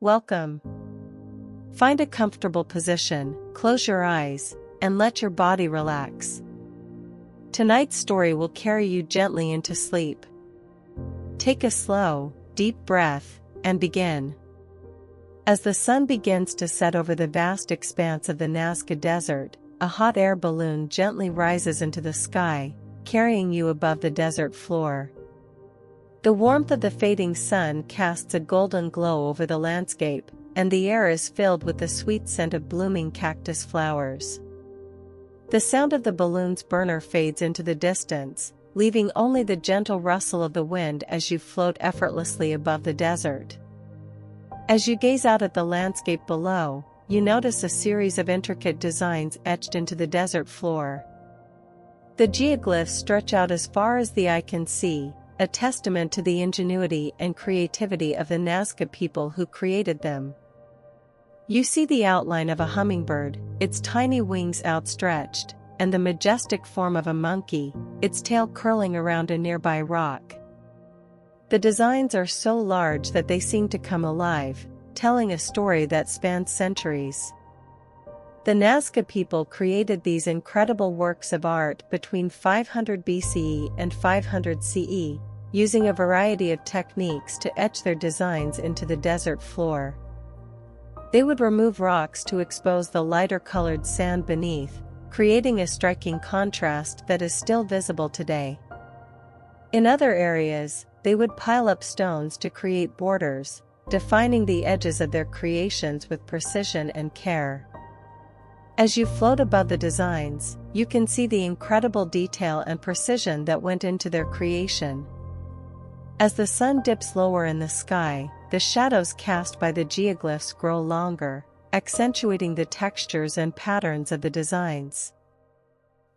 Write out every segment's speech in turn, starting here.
Welcome. Find a comfortable position, close your eyes, and let your body relax. Tonight's story will carry you gently into sleep. Take a slow, deep breath, and begin. As the sun begins to set over the vast expanse of the Nazca Desert, a hot air balloon gently rises into the sky, carrying you above the desert floor. The warmth of the fading sun casts a golden glow over the landscape, and the air is filled with the sweet scent of blooming cactus flowers. The sound of the balloon's burner fades into the distance, leaving only the gentle rustle of the wind as you float effortlessly above the desert. As you gaze out at the landscape below, you notice a series of intricate designs etched into the desert floor. The geoglyphs stretch out as far as the eye can see, a testament to the ingenuity and creativity of the Nazca people who created them. You see the outline of a hummingbird, its tiny wings outstretched, and the majestic form of a monkey, its tail curling around a nearby rock. The designs are so large that they seem to come alive, telling a story that spans centuries. The Nazca people created these incredible works of art between 500 BCE and 500 CE, using a variety of techniques to etch their designs into the desert floor. They would remove rocks to expose the lighter-colored sand beneath, creating a striking contrast that is still visible today. In other areas, they would pile up stones to create borders, defining the edges of their creations with precision and care. As you float above the designs, you can see the incredible detail and precision that went into their creation. As the sun dips lower in the sky, the shadows cast by the geoglyphs grow longer, accentuating the textures and patterns of the designs.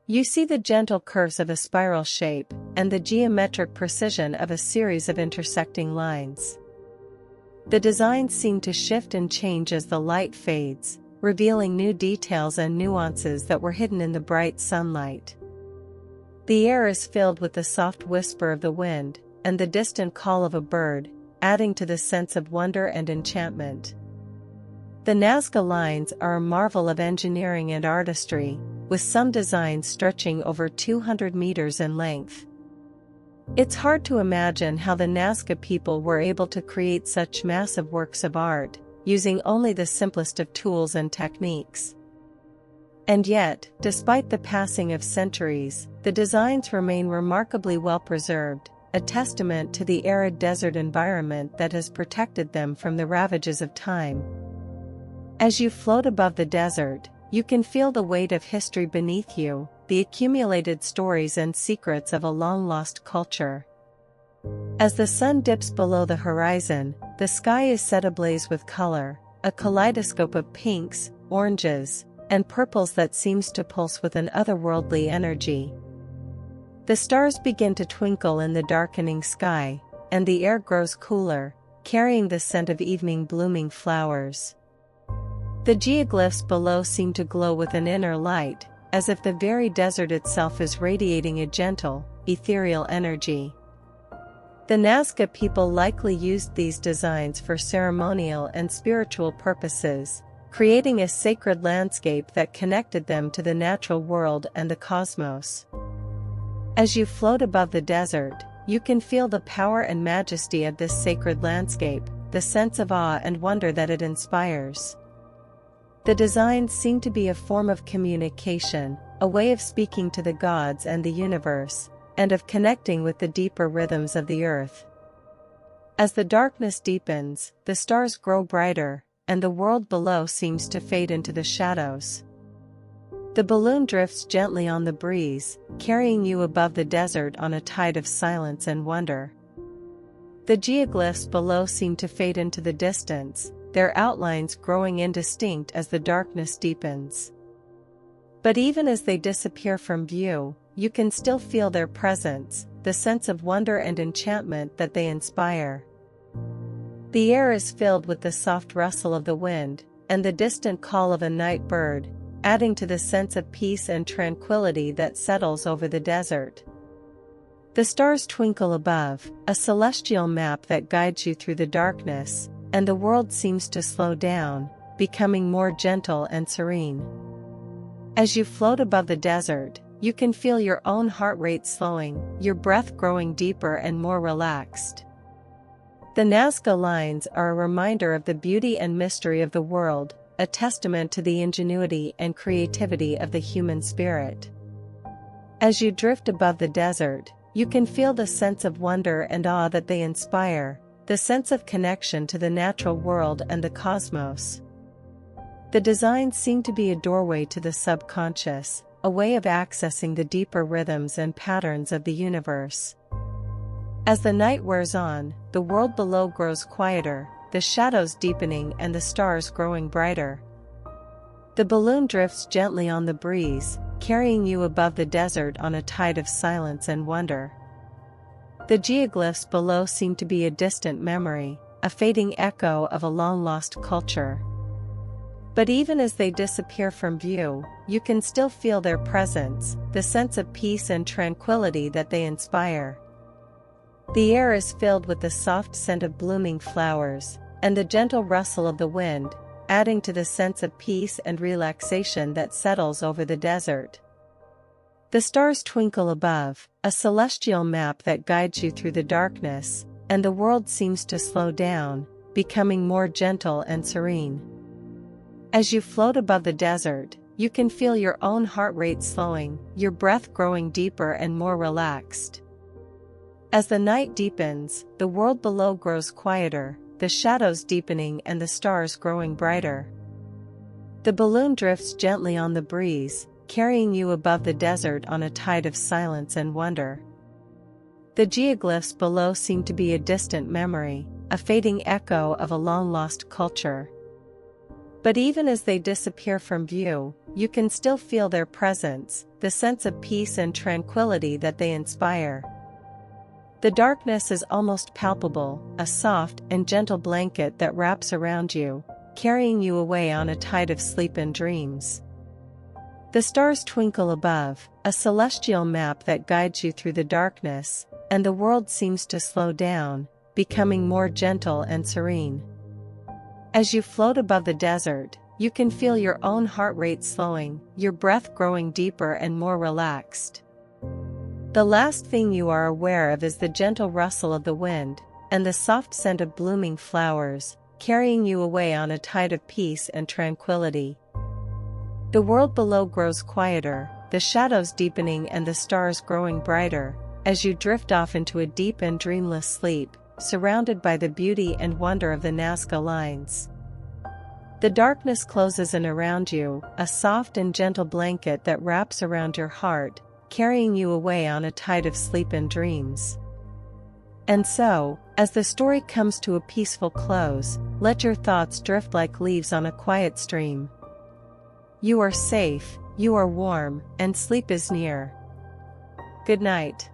You see the gentle curves of a spiral shape, and the geometric precision of a series of intersecting lines. The designs seem to shift and change as the light fades, revealing new details and nuances that were hidden in the bright sunlight. The air is filled with the soft whisper of the wind, and the distant call of a bird, adding to the sense of wonder and enchantment. The Nazca lines are a marvel of engineering and artistry, with some designs stretching over 200 meters in length. It's hard to imagine how the Nazca people were able to create such massive works of art, using only the simplest of tools and techniques. And yet, despite the passing of centuries, the designs remain remarkably well preserved, a testament to the arid desert environment that has protected them from the ravages of time. As you float above the desert, you can feel the weight of history beneath you, the accumulated stories and secrets of a long-lost culture. As the sun dips below the horizon, the sky is set ablaze with color, a kaleidoscope of pinks, oranges, and purples that seems to pulse with an otherworldly energy. The stars begin to twinkle in the darkening sky, and the air grows cooler, carrying the scent of evening blooming flowers. The geoglyphs below seem to glow with an inner light, as if the very desert itself is radiating a gentle, ethereal energy. The Nazca people likely used these designs for ceremonial and spiritual purposes, creating a sacred landscape that connected them to the natural world and the cosmos. As you float above the desert, you can feel the power and majesty of this sacred landscape, the sense of awe and wonder that it inspires. The designs seem to be a form of communication, a way of speaking to the gods and the universe, and of connecting with the deeper rhythms of the earth. As the darkness deepens, the stars grow brighter, and the world below seems to fade into the shadows. The balloon drifts gently on the breeze, carrying you above the desert on a tide of silence and wonder. The geoglyphs below seem to fade into the distance, their outlines growing indistinct as the darkness deepens. But even as they disappear from view, you can still feel their presence, the sense of wonder and enchantment that they inspire. The air is filled with the soft rustle of the wind, and the distant call of a night bird, adding to the sense of peace and tranquility that settles over the desert. The stars twinkle above, a celestial map that guides you through the darkness, and the world seems to slow down, becoming more gentle and serene. As you float above the desert, you can feel your own heart rate slowing, your breath growing deeper and more relaxed. The Nazca lines are a reminder of the beauty and mystery of the world, a testament to the ingenuity and creativity of the human spirit. As you drift above the desert, you can feel the sense of wonder and awe that they inspire, the sense of connection to the natural world and the cosmos. The designs seem to be a doorway to the subconscious, a way of accessing the deeper rhythms and patterns of the universe. As the night wears on, the world below grows quieter, the shadows deepening and the stars growing brighter. The balloon drifts gently on the breeze, carrying you above the desert on a tide of silence and wonder. The geoglyphs below seem to be a distant memory, a fading echo of a long-lost culture. But even as they disappear from view, you can still feel their presence, the sense of peace and tranquility that they inspire. The air is filled with the soft scent of blooming flowers, and the gentle rustle of the wind, adding to the sense of peace and relaxation that settles over the desert. The stars twinkle above, a celestial map that guides you through the darkness, and the world seems to slow down, becoming more gentle and serene. As you float above the desert, you can feel your own heart rate slowing, your breath growing deeper and more relaxed. As the night deepens, the world below grows quieter, the shadows deepening and the stars growing brighter. The balloon drifts gently on the breeze, carrying you above the desert on a tide of silence and wonder. The geoglyphs below seem to be a distant memory, a fading echo of a long-lost culture. But even as they disappear from view, you can still feel their presence, the sense of peace and tranquility that they inspire. The darkness is almost palpable, a soft and gentle blanket that wraps around you, carrying you away on a tide of sleep and dreams. The stars twinkle above, a celestial map that guides you through the darkness, and the world seems to slow down, becoming more gentle and serene. As you float above the desert, you can feel your own heart rate slowing, your breath growing deeper and more relaxed. The last thing you are aware of is the gentle rustle of the wind, and the soft scent of blooming flowers, carrying you away on a tide of peace and tranquility. The world below grows quieter, the shadows deepening and the stars growing brighter, as you drift off into a deep and dreamless sleep, surrounded by the beauty and wonder of the Nazca lines. The darkness closes in around you, a soft and gentle blanket that wraps around your heart, carrying you away on a tide of sleep and dreams. And so, as the story comes to a peaceful close, let your thoughts drift like leaves on a quiet stream. You are safe, you are warm, and sleep is near. Good night.